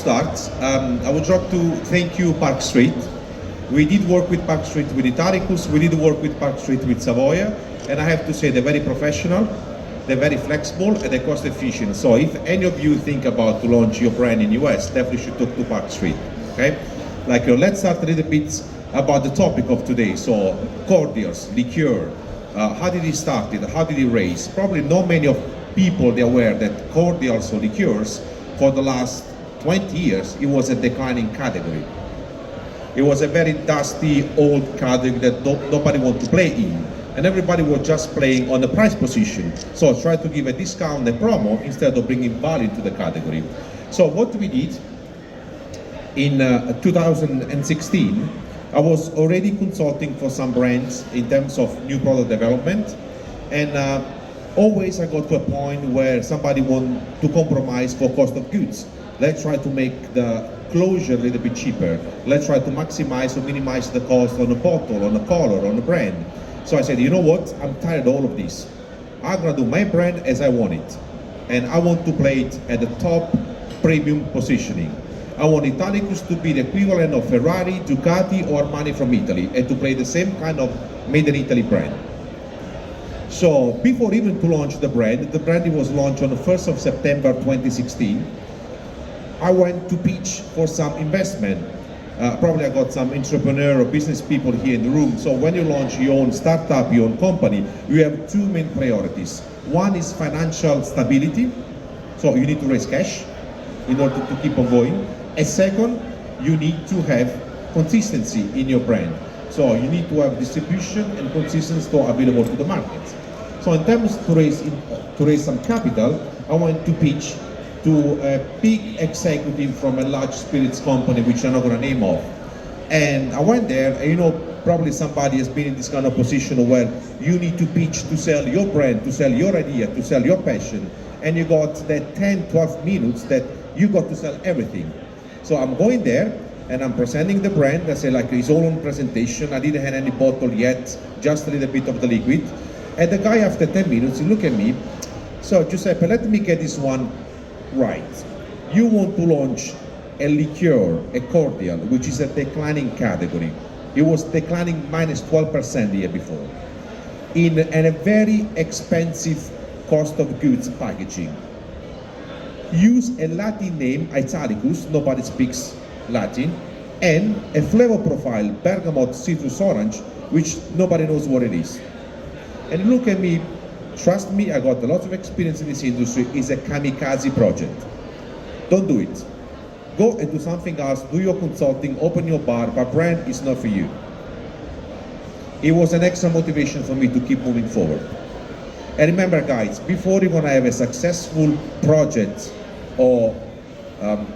start, I would like to thank you, Park Street. We did work with Park Street with Italicus, we did work with Park Street with Savoia, and I have to say they're very professional, they're very flexible, and they're cost efficient. So if any of you think about to launch your brand in US, definitely should talk to Park Street, okay? Let's start a little bit about the topic of today. So cordials, liqueur, how did it started, how did it raise? Probably not many of people are aware that cordials or liqueurs, for the last 20 years, it was a declining category. It was a very dusty, old category that nobody wanted to play in. And everybody was just playing on the price position. So try to give a discount, a promo, instead of bringing value to the category. So what we did in 2016, I was already consulting for some brands in terms of new product development. And always I got to a point where somebody wanted to compromise for cost of goods. Let's try to make the closure a little bit cheaper. Let's try to maximize or minimize the cost on a bottle, on a color, on a brand. So I said, you know what, I'm tired of all of this. I'm gonna do my brand as I want it. And I want to play it at the top premium positioning. I want Italicus to be the equivalent of Ferrari, Ducati, or Armani from Italy, and to play the same kind of made in Italy brand. So before even to launch the brand was launched on the 1st of September 2016. I went to pitch for some investment. Probably I got some entrepreneur or business people here in the room. So when you launch your own startup, your own company, you have two main priorities. One is financial stability. So you need to raise cash in order to keep on going. And second, you need to have consistency in your brand. So you need to have distribution and consistent store available to the market. So in terms to raise some capital, I went to pitch to a big executive from a large spirits company, which I'm not going to name off. And I went there, and you know, probably somebody has been in this kind of position where you need to pitch to sell your brand, to sell your idea, to sell your passion, and you got that 10, 12 minutes that you got to sell everything. So I'm going there, and I'm presenting the brand. I say like his own presentation. I didn't have any bottle yet, just a little bit of the liquid. And the guy after 10 minutes, he looked at me. So Giuseppe, let me get this one right. You want to launch a liqueur, a cordial, which is a declining category. It was declining minus 12% the year before. In a very expensive cost of goods packaging. Use a Latin name, Italicus, nobody speaks Latin, and a flavor profile, bergamot, citrus, orange, which nobody knows what it is. And look at me, trust me, I got a lot of experience in this industry. It's a kamikaze project. Don't do it. Go and do something else, do your consulting, open your bar, but brand is not for you. It was an extra motivation for me to keep moving forward. And remember guys, before you're gonna have a successful project or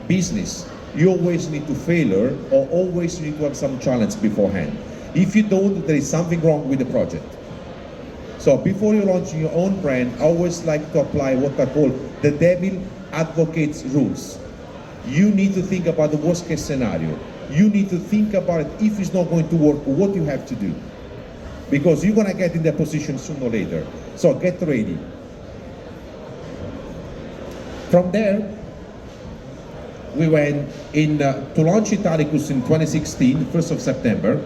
business, you always need to failure or always need to have some challenge beforehand. If you don't, there is something wrong with the project. So before you launch your own brand, I always like to apply what I call the devil advocates rules. You need to think about the worst case scenario. You need to think about it if it's not going to work, what you have to do. Because you're gonna get in that position sooner or later. So get ready. From there, we went in to launch Italicus in 2016, 1st of September.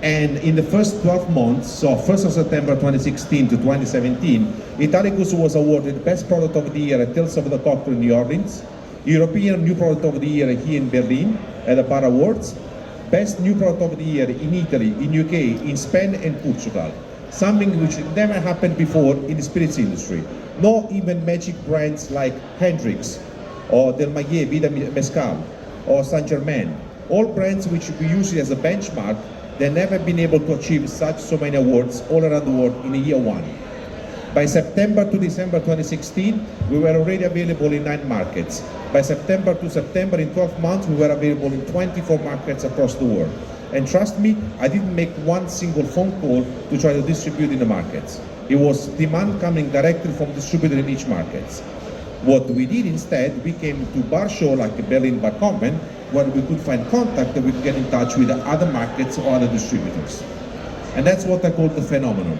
And in the first 12 months, so 1st of September 2016 to 2017, Italicus was awarded Best Product of the Year at Tales of the Cocktail in New Orleans, European New Product of the Year here in Berlin at the Bar Awards, Best New Product of the Year in Italy, in UK, in Spain and Portugal. Something which never happened before in the spirits industry. Not even magic brands like Hendrix, or Del Maguey, Vida Mezcal, or Saint Germain. All brands which we use as a benchmark, they've never been able to achieve so many awards all around the world in a year one. By September to December 2016, we were already available in 9 markets. By September to September, in 12 months, we were available in 24 markets across the world. And trust me, I didn't make one single phone call to try to distribute in the markets. It was demand coming directly from distributor in each market. What we did instead, we came to bar show like Berlin Bar Convent, where we could find contact that we could get in touch with the other markets or other distributors. And that's what I call the phenomenon.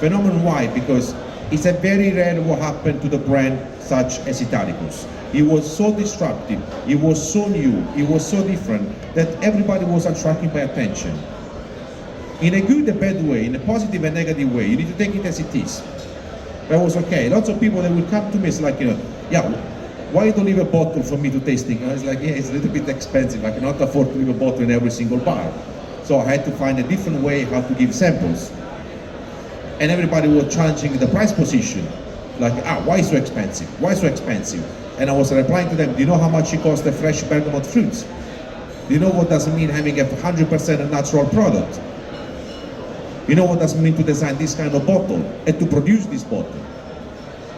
Phenomenon why? Because it's a very rare what happened to the brand such as Italicus. It was so disruptive, it was so new, it was so different that everybody was attracted by attention. In a good and bad way, in a positive and negative way, you need to take it as it is. That was okay. Lots of people that will come to me, it's like, yeah, why don't leave a bottle for me to tasting? I was like, yeah, it's a little bit expensive. I cannot afford to leave a bottle in every single bar. So I had to find a different way how to give samples. And everybody was challenging the price position. Like, why so expensive? Why so expensive? And I was replying to them, do you know how much it costs a fresh bergamot fruits? Do you know what does it mean having a 100% natural product? You know what does it mean to design this kind of bottle and to produce this bottle?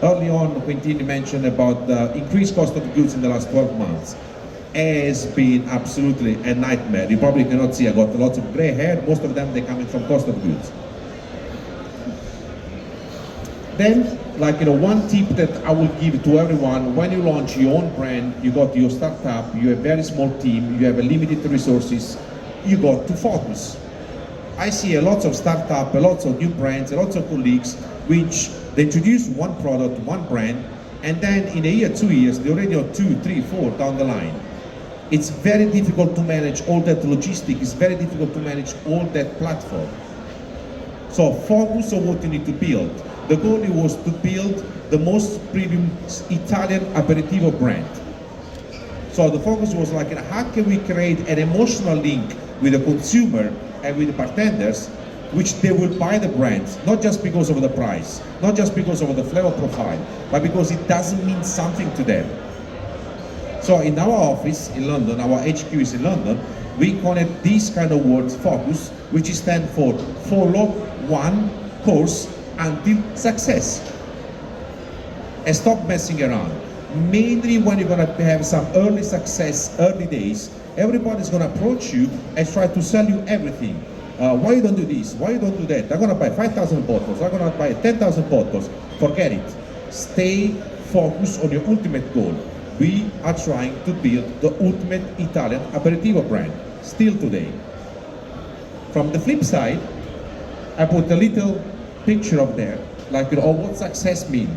Early on, Quintini mentioned about the increased cost of goods in the last 12 months has been absolutely a nightmare. You probably cannot see, I got lots of gray hair, most of them, they're coming from cost of goods. Then, one tip that I will give to everyone, when you launch your own brand, you got your startup, you have a very small team, you have a limited resources, you got to focus. I see a lot of startups, a lot of new brands, a lot of colleagues, which they introduce one product, one brand, and then in a year, 2 years, they're already on 2, 3, 4 down the line. It's very difficult to manage all that logistics, it's very difficult to manage all that platform. So focus on what you need to build. The goal was to build the most premium Italian aperitivo brand. So the focus was like, how can we create an emotional link with the consumer and with the bartenders, which they will buy the brand, not just because of the price, not just because of the flavor profile, but because it doesn't mean something to them. So in our office in London, our HQ is in London, we connect these kind of words, focus, which stands for follow one course until success. And stop messing around. Mainly when you're gonna have some early success, early days, everybody's gonna approach you and try to sell you everything. Why you don't do this? Why you don't do that? I'm gonna buy 5,000 bottles. I'm gonna buy 10,000 bottles. Forget it. Stay focused on your ultimate goal. We are trying to build the ultimate Italian aperitivo brand, still today. From the flip side, I put a little picture up there, what success means.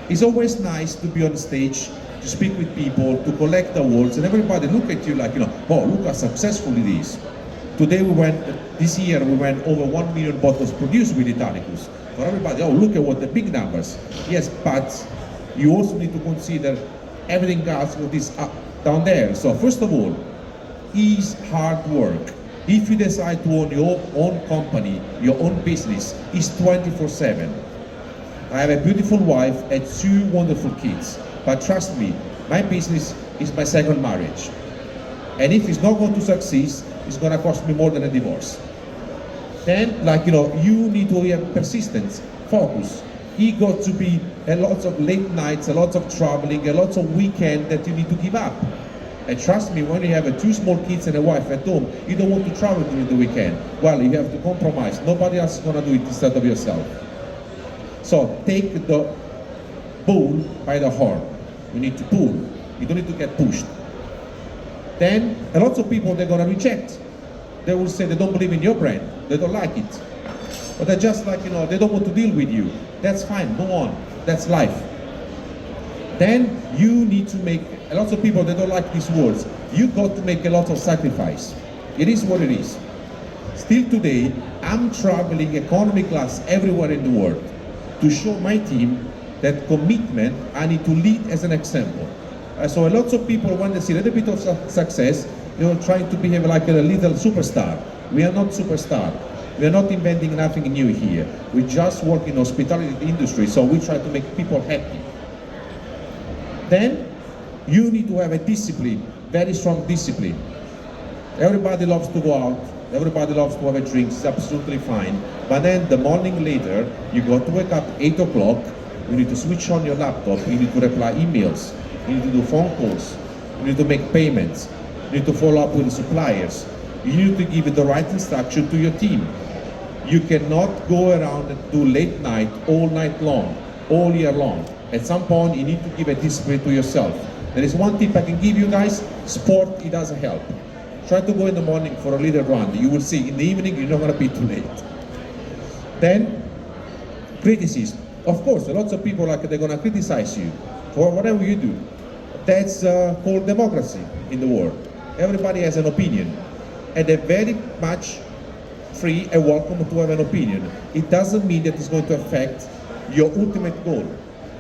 It's always nice to be on stage, to speak with people, to collect awards, and everybody look at you oh, look how successful it is. Today this year we went over 1 million bottles produced with Italicus. For everybody, oh, look at what the big numbers. Yes, but you also need to consider everything else what is up down there. So first of all, is hard work. If you decide to own your own company, your own business, it's 24/7. I have a beautiful wife and 2 wonderful kids. But trust me, my business is my second marriage. And if it's not going to succeed, it's going to cost me more than a divorce. Then, you need to have persistence, focus. It got to be a lot of late nights, a lot of traveling, a lot of weekends that you need to give up. And trust me, when you have 2 small kids and a wife at home, you don't want to travel during the weekend. Well, you have to compromise. Nobody else is going to do it instead of yourself. So take the bull by the horn. You need to pull. You don't need to get pushed. Then a lot of people, they're going to reject. They will say they don't believe in your brand. They don't like it. But they're just they don't want to deal with you. That's fine, go on. That's life. Then you need to make, a lot of people, they don't like these words. You got to make a lot of sacrifice. It is what it is. Still today, I'm traveling economy class everywhere in the world to show my team that commitment, I need to lead as an example. So a lot of people, when they see a little bit of success, trying to behave like a little superstar. We are not superstar. We are not inventing nothing new here. We just work in hospitality industry, so we try to make people happy. Then, you need to have a discipline, very strong discipline. Everybody loves to go out, everybody loves to have a drink, it's absolutely fine. But then the morning later, you got to wake up 8 o'clock, you need to switch on your laptop, you need to reply emails, you need to do phone calls, you need to make payments, you need to follow up with the suppliers, you need to give the right instruction to your team. You cannot go around and do late night, all night long, all year long. At some point, you need to give a discipline to yourself. There is one tip I can give you guys, sport, it doesn't help. Try to go in the morning for a little run. You will see, in the evening, you're not going to be too late. Then, criticism. Of course, lots of people, they're going to criticize you for whatever you do. That's called democracy in the world. Everybody has an opinion, and they're very much free and welcome to have an opinion. It doesn't mean that it's going to affect your ultimate goal.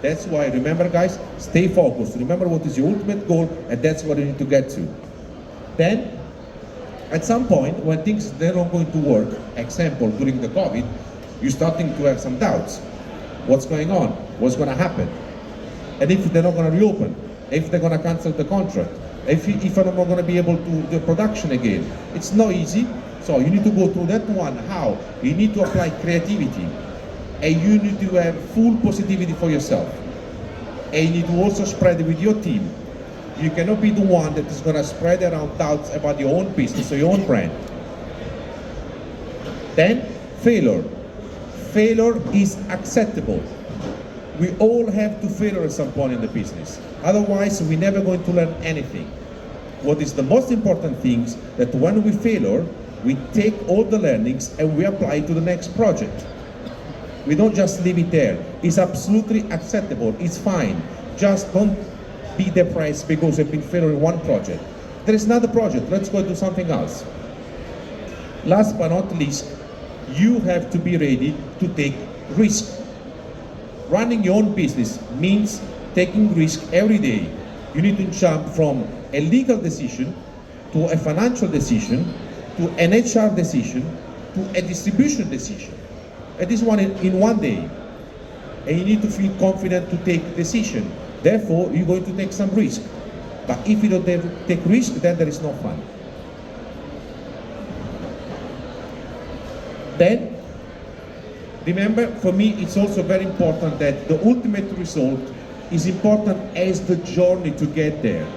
That's why, remember guys, stay focused. Remember what is your ultimate goal, and that's what you need to get to. Then, at some point, when things they're not going to work, example, during the COVID, you're starting to have some doubts. What's going on? What's going to happen? And if they're not going to reopen, if they're going to cancel the contract, if I'm not going to be able to do production again, it's not easy. So you need to go through that one. How? You need to apply creativity, and you need to have full positivity for yourself. And you need to also spread it with your team. You cannot be the one that is going to spread around doubts about your own business or your own brand. Then, failure. Failure is acceptable. We all have to fail at some point in the business. Otherwise, we're never going to learn anything. What is the most important thing is that when we fail, we take all the learnings and we apply it to the next project. We don't just leave it there. It's absolutely acceptable. It's fine. Just don't be depressed because you've been failing in one project. There is another project. Let's go do something else. Last but not least, you have to be ready to take risk. Running your own business means taking risk every day. You need to jump from a legal decision to a financial decision to an HR decision to a distribution decision. And this one in one day. And you need to feel confident to take decision. Therefore, you're going to take some risk. But if you don't take risk, then there is no fun. Then, remember, for me, it's also very important that the ultimate result is important as the journey to get there.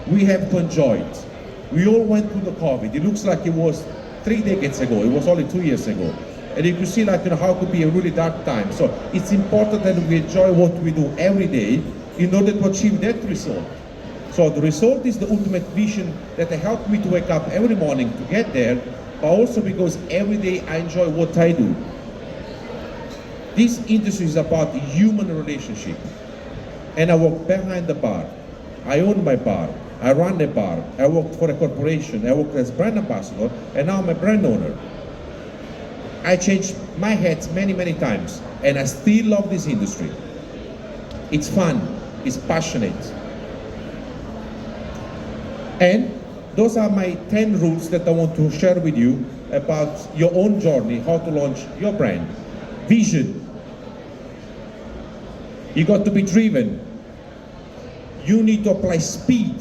We have to enjoy it. We all went through the COVID. It looks like it was 3 decades ago. It was only 2 years ago. And you can see like, how it could be a really dark time. So it's important that we enjoy what we do every day in order to achieve that result. So the result is the ultimate vision that helped me to wake up every morning to get there, but also because every day I enjoy what I do. This industry is about human relationship. And I work behind the bar. I own my bar. I run a bar. I worked for a corporation. I worked as brand ambassador, and now I'm a brand owner. I changed my hats many, many times, and I still love this industry. It's fun. It's passionate. And those are my 10 rules that I want to share with you about your own journey, how to launch your brand. Vision. You got to be driven. You need to apply speed,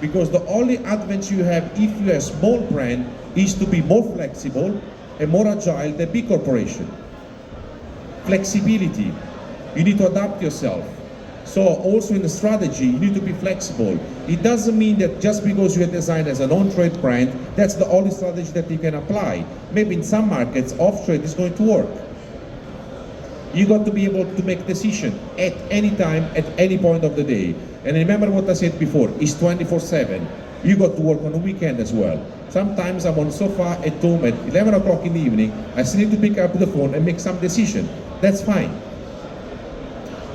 because the only advantage you have if you're a small brand is to be more flexible and more agile than big corporation. Flexibility. You need to adapt yourself. So also in the strategy, you need to be flexible. It doesn't mean that just because you are designed as an on-trade brand, that's the only strategy that you can apply. Maybe in some markets, off-trade is going to work. You got to be able to make decisions at any time, at any point of the day. And remember what I said before, it's 24/7. You got to work on the weekend as well. Sometimes I'm on the sofa at home at 11 o'clock in the evening, I still need to pick up the phone and make some decision. That's fine.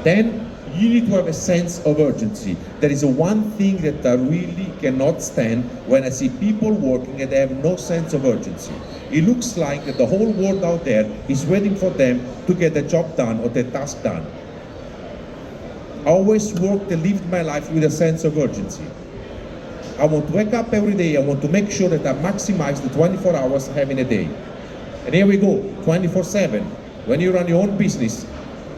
Then you need to have a sense of urgency. There is one thing that I really cannot stand when I see people working and they have no sense of urgency. It looks like that the whole world out there is waiting for them to get the job done or the task done. I always worked and lived my life with a sense of urgency. I want to wake up every day, I want to make sure that I maximize the 24 hours I have in a day. And here we go, 24/7. When you run your own business,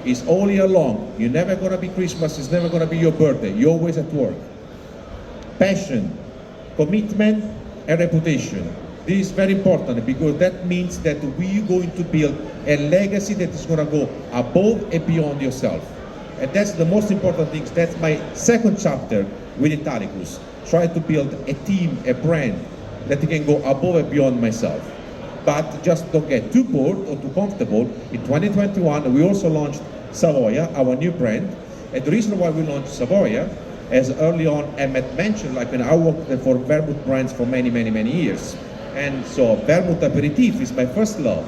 it's all year long. You're never gonna be Christmas, it's never gonna be your birthday. You're always at work. Passion, commitment, and reputation. This is very important because that means that we're going to build a legacy that is gonna go above and beyond yourself. And that's the most important thing. That's my second chapter with Italicus. Try to build a team, a brand that can go above and beyond myself. But just don't get too bored or too comfortable. In 2021, we also launched Savoia, our new brand. And the reason why we launched Savoia, as early on Emmett mentioned, like when I worked for vermouth brands for many, many, many years. And so vermouth aperitif is my first love.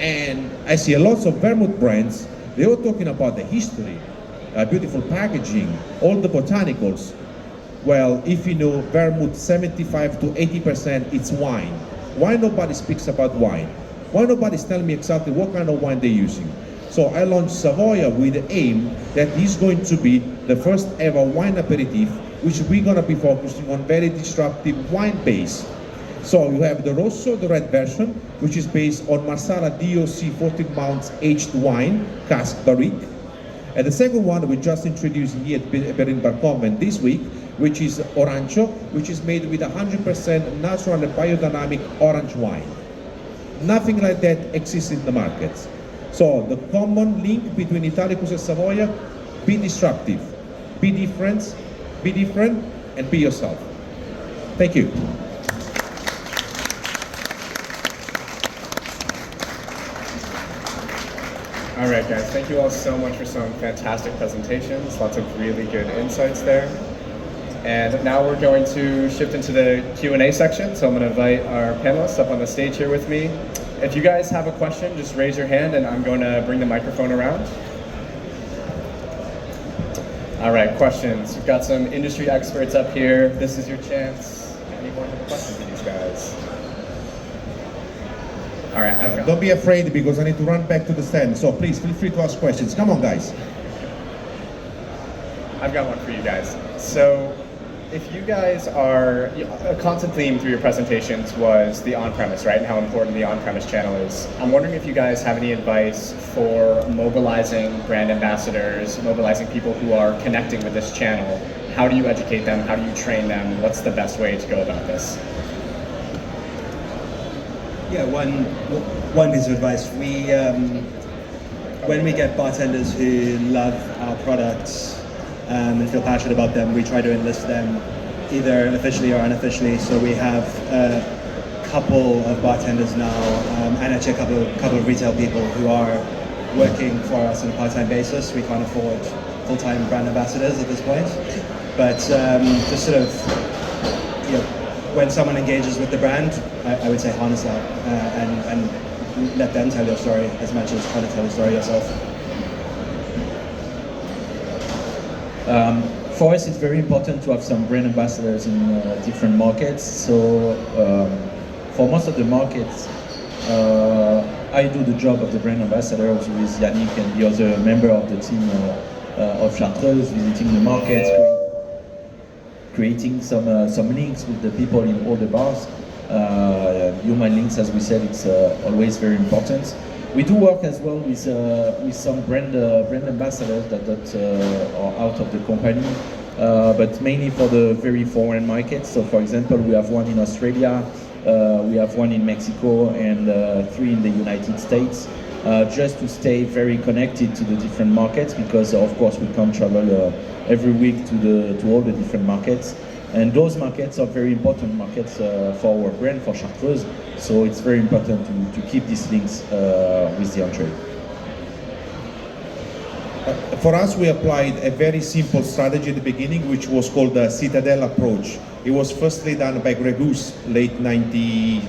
And I see lots of vermouth brands, they were talking about the history. beautiful packaging, all the botanicals. Well, if you know vermouth 75 to 80% it's wine. Why nobody speaks about wine? Why nobody's telling me exactly what kind of wine they're using? So I launched Savoia with the aim that is going to be the first ever wine aperitif, which we're going to be focusing on very disruptive wine base. So you have the Rosso, the red version, which is based on Marsala DOC 14 months aged wine, cask barrique. And the second one we just introduced here at Berlin Bar Convent this week, which is Orancho, which is made with 100% natural and biodynamic orange wine. Nothing like that exists in the market. So the common link between Italicus and Savoia, be disruptive, be different, and be yourself. Thank you. All right, guys, thank you all so much for some fantastic presentations, lots of really good insights there. And now we're going to shift into the Q&A section, so I'm going to invite our panelists up on the stage here with me. If you guys have a question, just raise your hand and I'm going to bring the microphone around. All right, questions. We've got some industry experts up here. This is your chance. Anyone have a question for these guys? All right. Don't be afraid because I need to run back to the stand. So please feel free to ask questions. Come on, guys. I've got one for you guys. So if you guys are, a constant theme through your presentations was the on-premise, right? And how important the on-premise channel is. I'm wondering if you guys have any advice for mobilizing brand ambassadors, mobilizing people who are connecting with this channel. How do you educate them? How do you train them? What's the best way to go about this? Yeah, one piece of advice. When we get bartenders who love our products and feel passionate about them, we try to enlist them either officially or unofficially. So we have a couple of bartenders now, and actually a couple of retail people who are working for us on a part-time basis. We can't afford full-time brand ambassadors at this point, but just sort of, you know, when someone engages with the brand, I would say harness that and let them tell your story as much as trying to tell the story yourself. For us, it's very important to have some brand ambassadors in different markets. So for most of the markets, I do the job of the brand ambassador with Yannick and the other member of the team of Chartreuse, visiting the markets, creating some links with the people in all the bars. Human links, as we said, it's always very important. We do work as well with some brand ambassadors that are out of the company, but mainly for the very foreign markets. So, for example, we have one in Australia, we have one in Mexico, and 3 in the United States. Just to stay very connected to the different markets, because of course we can't travel every week to all the different markets, and those markets are very important markets for our brand, for Chartreuse. So it's very important to keep these links with the on-trade. For us, we applied a very simple strategy at the beginning, which was called the Citadel approach. It was firstly done by Gregus, late 90s,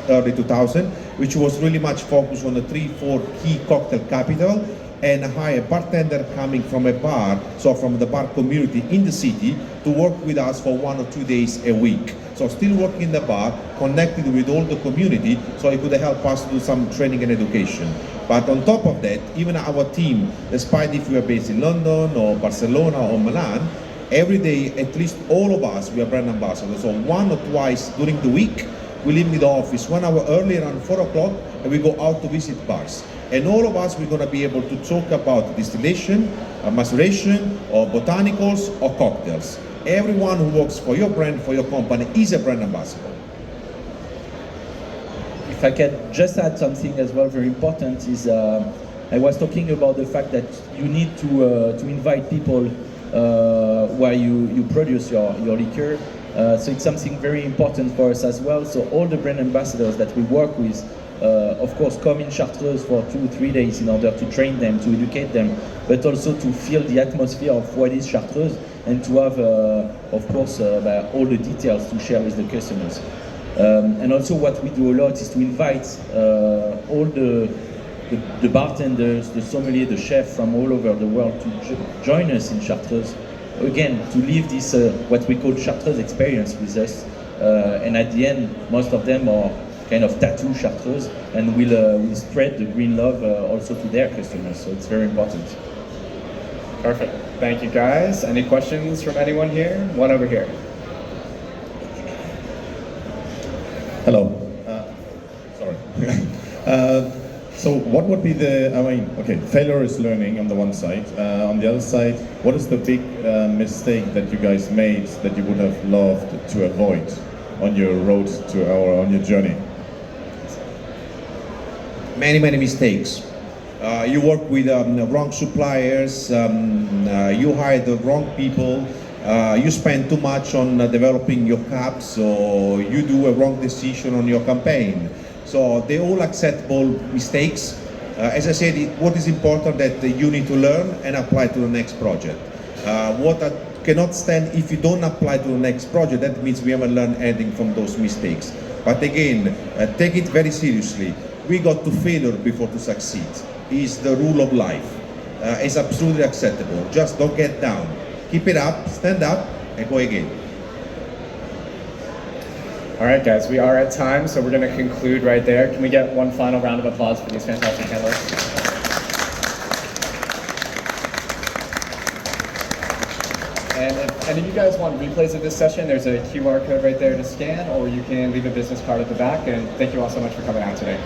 early 2000, which was really much focused on the 3-4 key cocktail capital, and hire a bartender coming from a bar, so from the bar community in the city, to work with us for 1 or 2 days a week. So still working in the bar, connected with all the community, so it could help us do some training and education. But on top of that, even our team, despite if we are based in London or Barcelona or Milan, every day, at least all of us, we are brand ambassadors. So 1 or twice during the week, we leave the office 1 hour early, around 4 o'clock, and we go out to visit bars. And all of us, we're going to be able to talk about distillation, maceration, or botanicals, or cocktails. Everyone who works for your brand, for your company, is a brand ambassador. If I can just add something as well, very important, is I was talking about the fact that you need to invite people while you produce your liqueur. So it's something very important for us as well. So all the brand ambassadors that we work with, of course, come in Chartreuse for 2 or 3 days in order to train them, to educate them, but also to feel the atmosphere of what is Chartreuse, and to have, of course, all the details to share with the customers. And also what we do a lot is to invite all the the bartenders, the sommelier, the chef from all over the world to join us in Chartreuse. Again, to live this what we call Chartreuse experience with us. And at the end, most of them are kind of tattoo Chartreuse and will spread the green love also to their customers. So it's very important. Perfect. Thank you, guys. Any questions from anyone here? One over here. Hello. Sorry. So what would be failure is learning on the one side. On the other side, what is the big mistake that you guys made that you would have loved to avoid on your road on your journey? Many mistakes. You work with wrong suppliers, you hire the wrong people, you spend too much on developing your cups, or you do a wrong decision on your campaign. So they're all acceptable mistakes. As I said, what is important that you need to learn and apply to the next project. What I cannot stand, if you don't apply to the next project, that means we haven't learned anything from those mistakes. But again, take it very seriously. We got to failure before to succeed. Is the rule of life. It's absolutely acceptable. Just don't get down. Keep it up, stand up, and go again. All right, guys, we are at time, so we're going to conclude right there. Can we get one final round of applause for these fantastic panelists? And if any of you guys want replays of this session, there's a QR code right there to scan, or you can leave a business card at the back. And thank you all so much for coming out today.